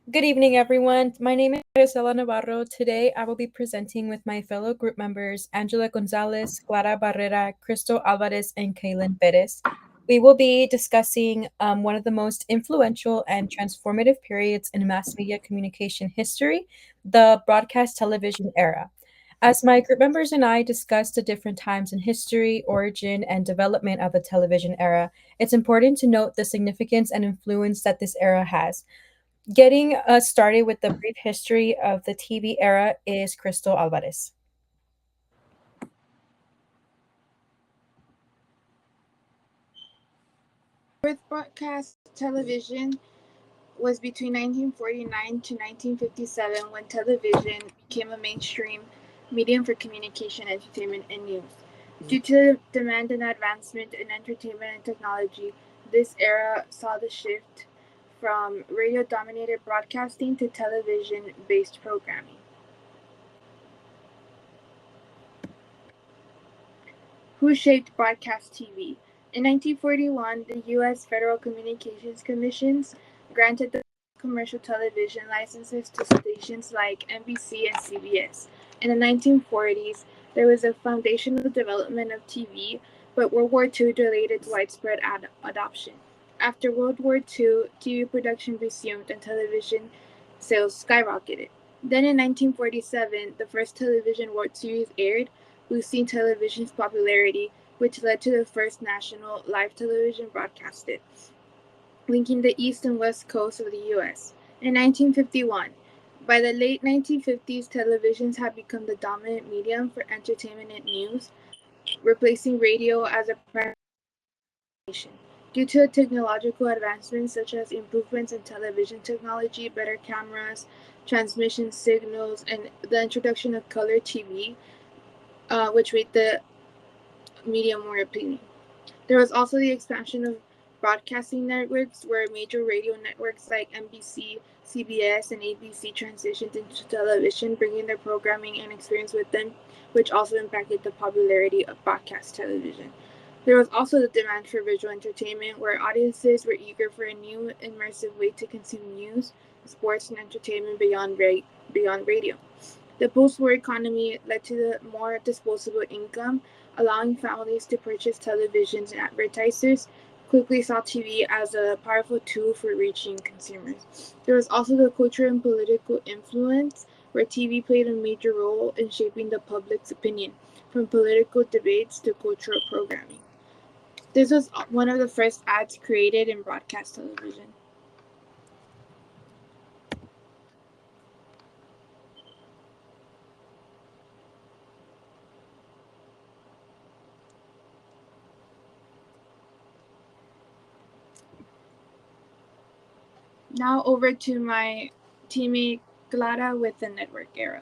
Good evening, everyone. My name is Maricela Navarro. Today, I will be presenting with my fellow group members, Angela Gonzalez, Clara Barrera, Crystal Alvarez, and Kaylin Perez. We will be discussing one of the most influential and transformative periods in mass media communication history, the broadcast television era. As my group members and I discuss the different times in history, origin, and development of the television era, it's important to note the significance and influence that this era has. Getting us started with the brief history of the TV era is Crystal Alvarez. First broadcast television was between 1949 to 1957 when television became a mainstream medium for communication, entertainment, and news. Due to the demand and advancement in entertainment and technology, this era saw the shift from radio dominated broadcasting to television based programming. Who shaped broadcast TV? In 1941, the U.S. Federal Communications Commissions granted the commercial television licenses to stations like NBC and CBS. In the 1940s, there was a foundational development of TV, but World War II delayed its widespread adoption. After World War II, TV production resumed and television sales skyrocketed. Then in 1947, the first television World Series aired, boosting television's popularity, which led to the first national live television broadcasted, linking the east and west coast of the U.S. In 1951, by the late 1950s, televisions had become the dominant medium for entertainment and news, replacing radio as a primary nation. Due to technological advancements such as improvements in television technology, better cameras, transmission signals, and the introduction of color TV, which made the medium more appealing. There was also the expansion of broadcasting networks, where major radio networks like NBC, CBS, and ABC transitioned into television, bringing their programming and experience with them, which also impacted the popularity of broadcast television. There was also the demand for visual entertainment, where audiences were eager for a new, immersive way to consume news, sports, and entertainment beyond radio. The post-war economy led to the more disposable income, allowing families to purchase televisions, and advertisers quickly saw TV as a powerful tool for reaching consumers. There was also the cultural and political influence, where TV played a major role in shaping the public's opinion, from political debates to cultural programming. This was one of the first ads created in broadcast television. Now over to my teammate Clara with the network era.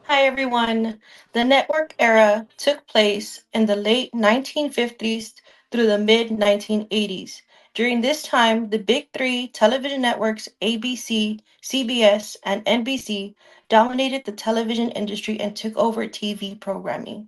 Hi everyone. The network era took place in the late 1950s through the mid 1980s. During this time, the big three television networks ABC, CBS, and NBC dominated the television industry and took over TV programming.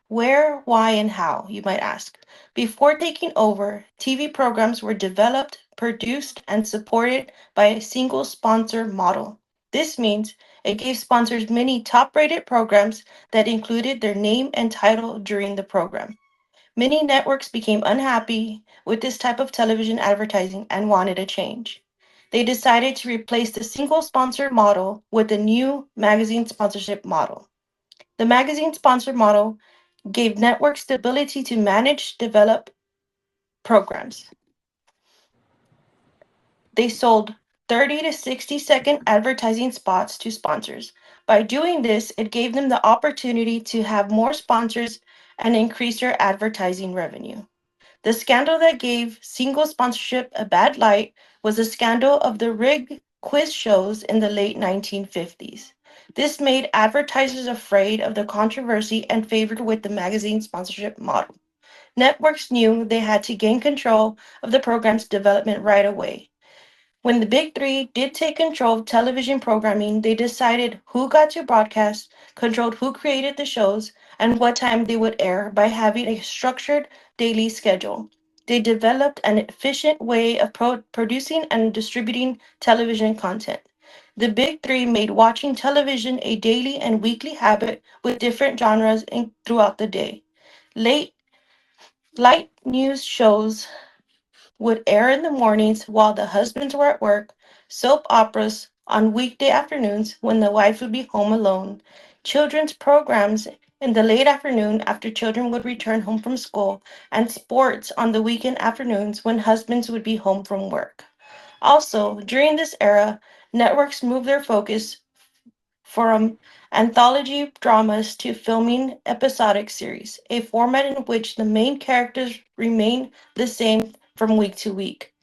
Where, why, and how, you might ask. Before taking over, TV programs were developed, produced, and supported by a single sponsor model. This means it gave sponsors many top rated programs that included their name and title during the program. Many networks became unhappy with this type of television advertising and wanted a change. They decided to replace the single sponsor model with a new magazine sponsorship model. The magazine sponsor model gave networks the ability to manage, develop programs. They sold 30 to 60-second advertising spots to sponsors. By doing this, it gave them the opportunity to have more sponsors and increase their advertising revenue. The scandal that gave single sponsorship a bad light was the scandal of the rigged quiz shows in the late 1950s. This made advertisers afraid of the controversy and favored with the magazine sponsorship model. Networks knew they had to gain control of the program's development right away. When the Big Three did take control of television programming, they decided who got to broadcast, controlled who created the shows, and what time they would air by having a structured daily schedule. They developed an efficient way of producing and distributing television content. The Big Three made watching television a daily and weekly habit with different genres throughout the day. Late light news shows would air in the mornings while the husbands were at work, soap operas on weekday afternoons when the wife would be home alone, children's programs in the late afternoon after children would return home from school, and sports on the weekend afternoons when husbands would be home from work. Also, during this era, networks moved their focus from anthology dramas to filming episodic series, a format in which the main characters remain the same from week to week.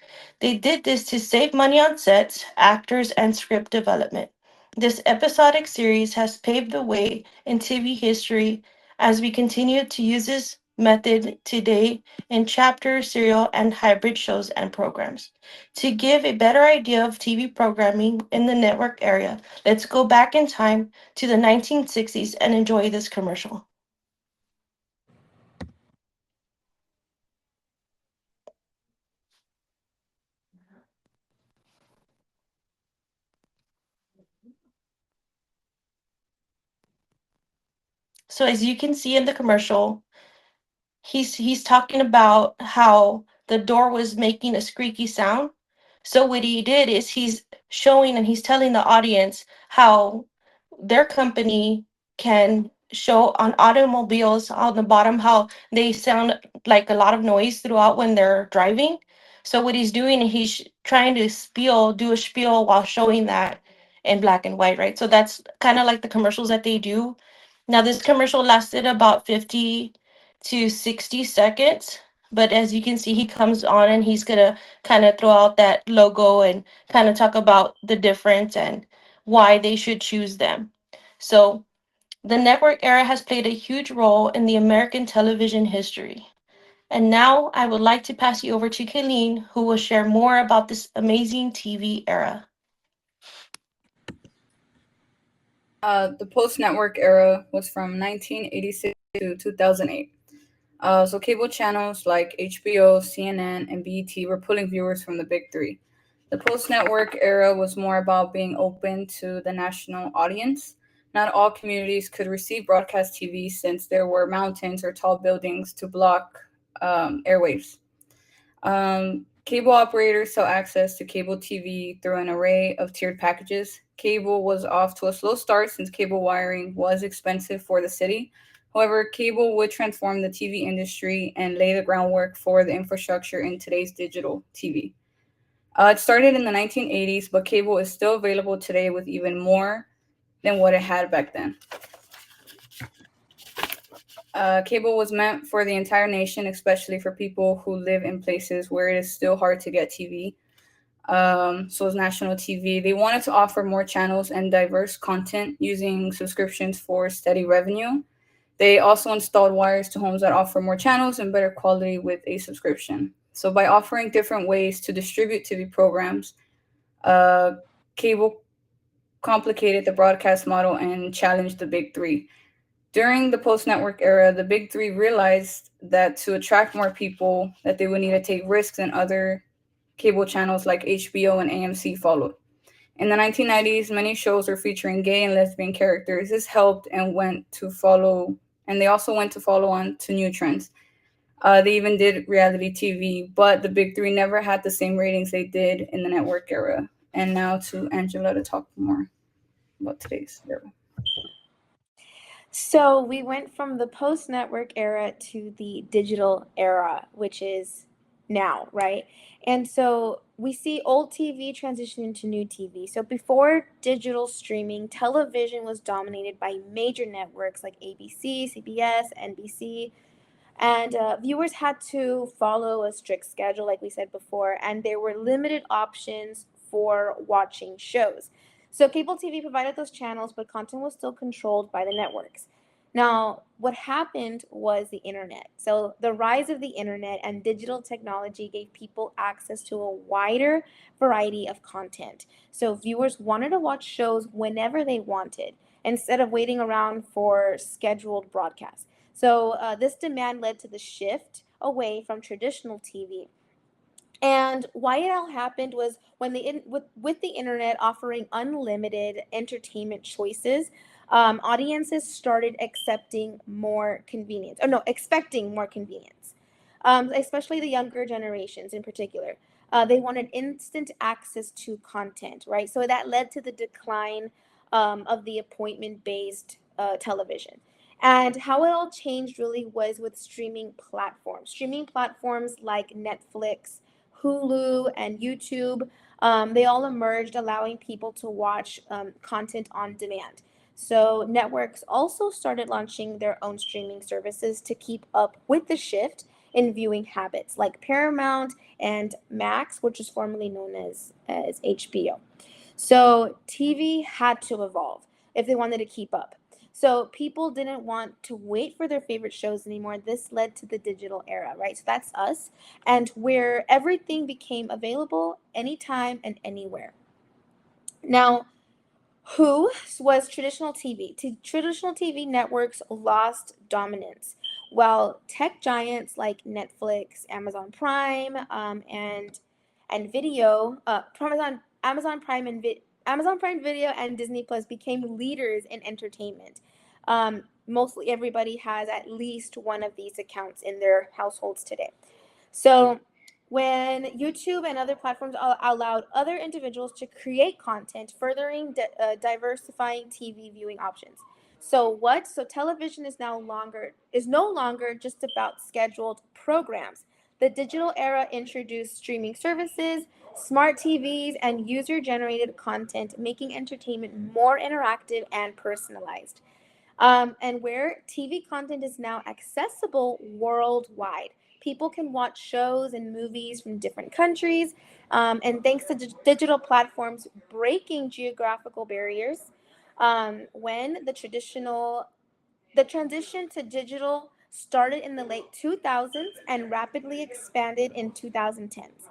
They did this to save money on sets, actors, and script development. This episodic series has paved the way in TV history as we continue to use this method today in chapter, serial, and hybrid shows and programs. To give a better idea of TV programming in the network area, let's go back in time to the 1960s and enjoy this commercial. So as you can see in the commercial, he's talking about how the door was making a squeaky sound. So what he did is he's showing and he's telling the audience how their company can show on automobiles on the bottom how they sound like a lot of noise throughout when they're driving. So what he's doing, he's trying to do a spiel while showing that in black and white, right? So that's kind of like the commercials that they do. Now this commercial lasted about 50 to 60 seconds. But as you can see, he comes on and he's gonna kind of throw out that logo and kind of talk about the difference and why they should choose them. So the network era has played a huge role in the American television history. And now I would like to pass you over to Kayleen, who will share more about this amazing TV era. The post-network era was from 1986 to 2008. So cable channels like HBO, CNN, and BET were pulling viewers from the big three. The post-network era was more about being open to the national audience. Not all communities could receive broadcast TV since there were mountains or tall buildings to block airwaves. Cable operators sell access to cable TV through an array of tiered packages. Cable was off to a slow start since cable wiring was expensive for the city. However, cable would transform the TV industry and lay the groundwork for the infrastructure in today's digital TV. It started in the 1980s, but cable is still available today with even more than what it had back then. Cable was meant for the entire nation, especially for people who live in places where it is still hard to get TV. So is national TV. They wanted to offer more channels and diverse content using subscriptions for steady revenue. They also installed wires to homes that offer more channels and better quality with a subscription. So by offering different ways to distribute TV programs, cable complicated the broadcast model and challenged the big three. During the post-network era, the big three realized that to attract more people, that they would need to take risks, and other cable channels like HBO and AMC followed. In the 1990s, many shows were featuring gay and lesbian characters. This helped and they also went to follow on to new trends. They even did reality TV, but the big three never had the same ratings they did in the network era. And now to Angela to talk more about today's era. So we went from the post network era to the digital era, which is now, right? And so we see old TV transition into new TV. So before digital streaming, television was dominated by major networks like ABC, CBS, NBC, and viewers had to follow a strict schedule, like we said before, and there were limited options for watching shows. So cable TV provided those channels, but content was still controlled by the networks. Now, what happened was the internet. So the rise of the internet and digital technology gave people access to a wider variety of content. So viewers wanted to watch shows whenever they wanted instead of waiting around for scheduled broadcasts. So this demand led to the shift away from traditional TV And why it all happened was when with the internet offering unlimited entertainment choices, audiences started accepting more convenience, or no, expecting more convenience, especially the younger generations in particular. They wanted instant access to content, right? So that led to the decline of the appointment-based television. And how it all changed really was with streaming platforms. Streaming platforms like Netflix, Hulu, and YouTube, they all emerged, allowing people to watch content on demand. So networks also started launching their own streaming services to keep up with the shift in viewing habits, like Paramount and Max, which is formerly known as HBO. So TV had to evolve if they wanted to keep up. So people didn't want to wait for their favorite shows anymore. This led to the digital era, right? So that's us, and where everything became available anytime and anywhere. Now, who was traditional TV? Traditional TV networks lost dominance, while tech giants like Netflix, Amazon Prime, and Video, Amazon Prime Amazon Prime Video and Disney Plus became leaders in entertainment. Mostly everybody has at least one of these accounts in their households today. So when YouTube and other platforms allowed other individuals to create content, furthering diversifying TV viewing options. So television is no longer just about scheduled programs. The digital era introduced streaming services, smart TVs, and user-generated content, making entertainment more interactive and personalized. And where TV content is now accessible worldwide. People can watch shows and movies from different countries, and thanks to digital platforms breaking geographical barriers, when the transition to digital started in the late 2000s and rapidly expanded in 2010s.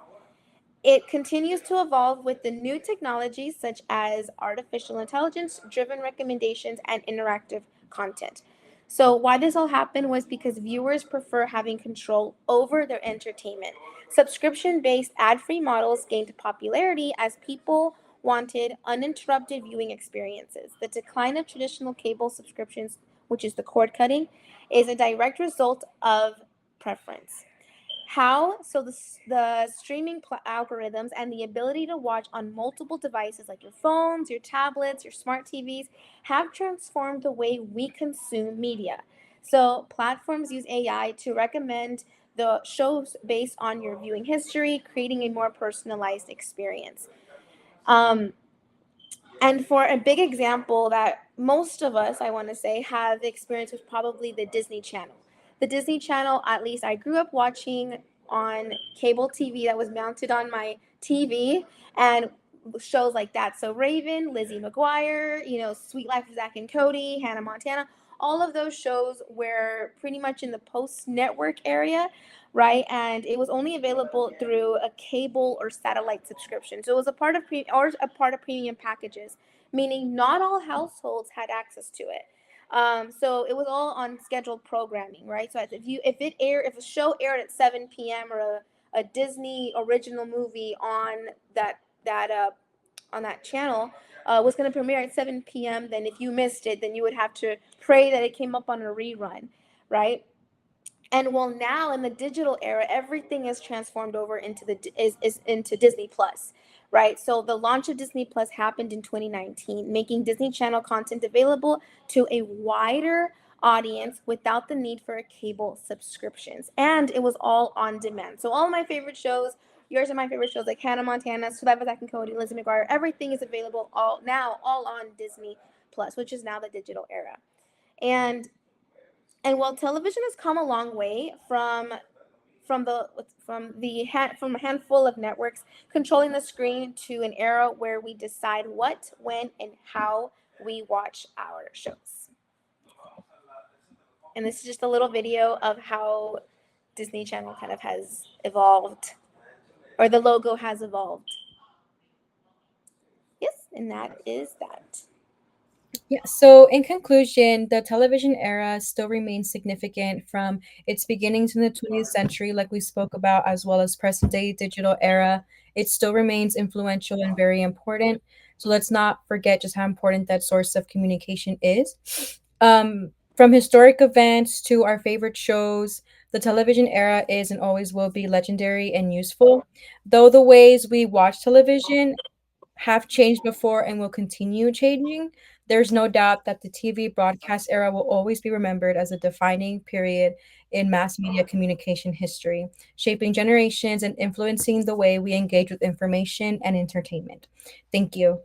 It continues to evolve with the new technologies such as artificial intelligence driven recommendations and interactive content. So, why this all happened was because viewers prefer having control over their entertainment. Subscription based ad free models gained popularity as people wanted uninterrupted viewing experiences. The decline of traditional cable subscriptions, which is the cord cutting, is a direct result of preference. How? So the streaming algorithms and the ability to watch on multiple devices like your phones, your tablets, your smart TVs have transformed the way we consume media. So platforms use AI to recommend the shows based on your viewing history, creating a more personalized experience. Um, and for a big example that most of us, I want to say, have experience with probably the Disney Channel. The Disney Channel, at least I grew up watching on cable TV that was mounted on my TV, and shows like That's So Raven, Lizzie McGuire, Sweet Life of Zack and Cody, Hannah Montana. All of those shows were pretty much in the post-network area, right? And it was only available through a cable or satellite subscription. So it was a part of premium packages, meaning not all households had access to it. So it was all on scheduled programming, right? So if a show aired at 7 p.m. or a Disney original movie on that channel was going to premiere at 7 p.m., then if you missed it, then you would have to pray that it came up on a rerun, right? And well, now in the digital era, everything is transformed over into Disney Plus, right? So the launch of Disney Plus happened in 2019, making Disney Channel content available to a wider audience without the need for a cable subscriptions. And it was all on demand. So all of my favorite shows, yours are my favorite shows like Hannah Montana, Survivor Zack and Cody, Lizzie McGuire, everything is available all on Disney Plus, which is now the digital era. And while television has come a long way from a handful of networks controlling the screen to an era where we decide what, when, and how we watch our shows. And this is just a little video of how Disney Channel kind of has evolved, or the logo has evolved. Yes, and that is that. Yeah, so in conclusion, the television era still remains significant from its beginnings in the 20th century, like we spoke about, as well as present day digital era. It still remains influential and very important. So let's not forget just how important that source of communication is. From historic events to our favorite shows, the television era is and always will be legendary and useful. Though the ways we watch television have changed before and will continue changing, there's no doubt that the TV broadcast era will always be remembered as a defining period in mass media communication history, shaping generations and influencing the way we engage with information and entertainment. Thank you.